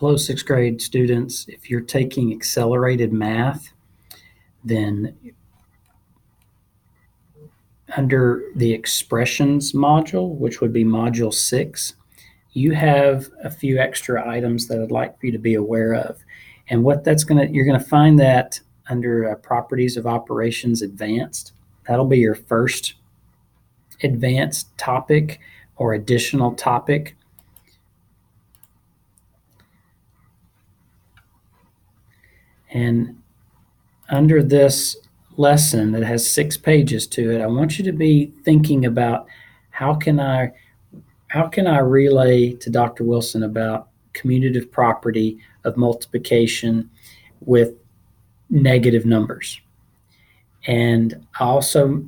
Hello, sixth grade students. If you're taking accelerated math, then under the expressions module, which would be module 6, you have a few extra items that I'd like for you to be aware of. And what you're going to find that under properties of operations advanced. That'll be your first advanced topic or additional topic. And under this lesson that has 6 pages to it, I want you to be thinking about how can I relay to Dr. Wilson about commutative property of multiplication with negative numbers. And I also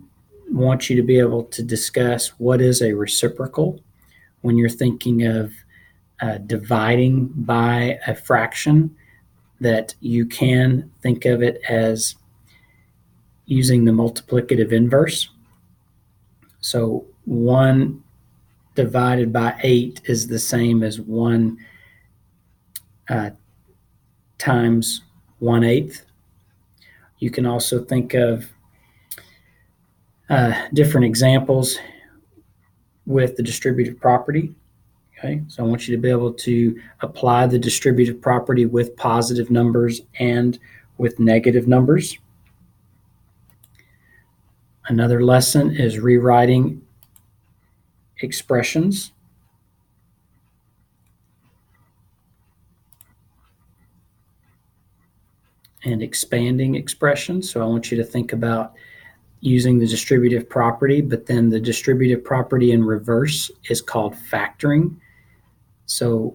want you to be able to discuss what is a reciprocal when you're thinking of dividing by a fraction, that you can think of it as using the multiplicative inverse. So 1 divided by 8 is the same as 1 times 1/8. You can also think of different examples with the distributive property. Okay, so I want you to be able to apply the distributive property with positive numbers and with negative numbers. Another lesson is rewriting expressions. And expanding expressions. So I want you to think about using the distributive property, but then the distributive property in reverse is called factoring. So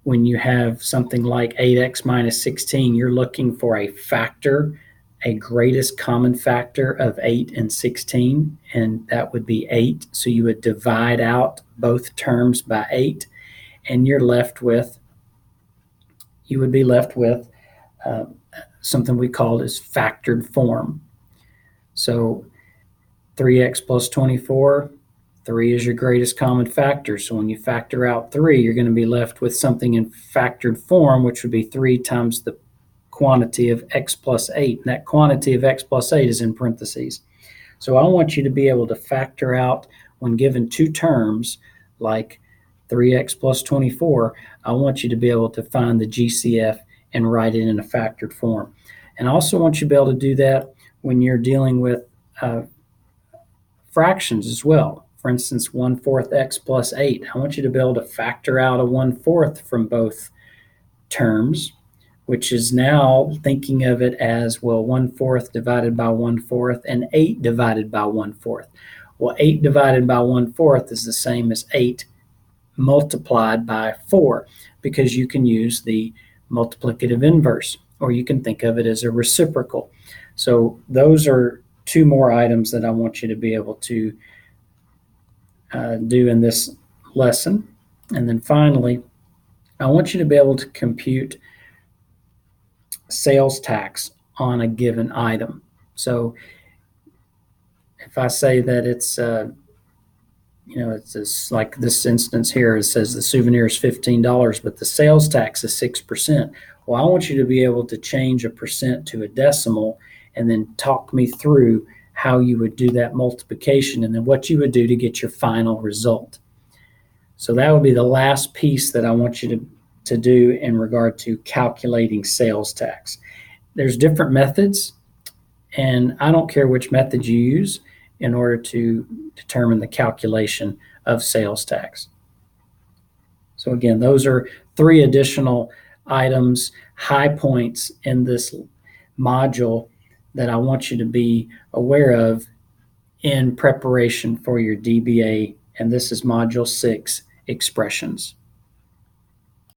when you have something like 8x minus 16, you're looking for a factor, a greatest common factor of 8 and 16, and that would be 8. So you would divide out both terms by 8, and you would be left with something we call as factored form. So 3x plus 24, 3 is your greatest common factor. So when you factor out 3, you're going to be left with something in factored form, which would be 3 times the quantity of x plus 8. And that quantity of x plus 8 is in parentheses. So I want you to be able to factor out, when given two terms like 3x plus 24, I want you to be able to find the GCF and write it in a factored form. And I also want you to be able to do that when you're dealing with fractions as well. For instance, 1/4 x plus 8. I want you to be able to factor out a 1/4 from both terms, which is now thinking of it as, well, 1/4 divided by 1/4 and 8 divided by 1/4. Well, 8 divided by 1/4 is the same as 8 multiplied by 4, because you can use the multiplicative inverse, or you can think of it as a reciprocal. So those are 2 more items that I want you to be able to do in this lesson. And then finally, I want you to be able to compute sales tax on a given item. So if I say that it's it's like this instance here, it says the souvenir is $15, but the sales tax is 6%. Well, I want you to be able to change a percent to a decimal and then talk me through how you would do that multiplication and then what you would do to get your final result. So that would be the last piece that I want you to do in regard to calculating sales tax. There's different methods, and I don't care which method you use in order to determine the calculation of sales tax. So again, those are 3 additional items, high points in this module that I want you to be aware of in preparation for your DBA, and this is Module 6, Expressions.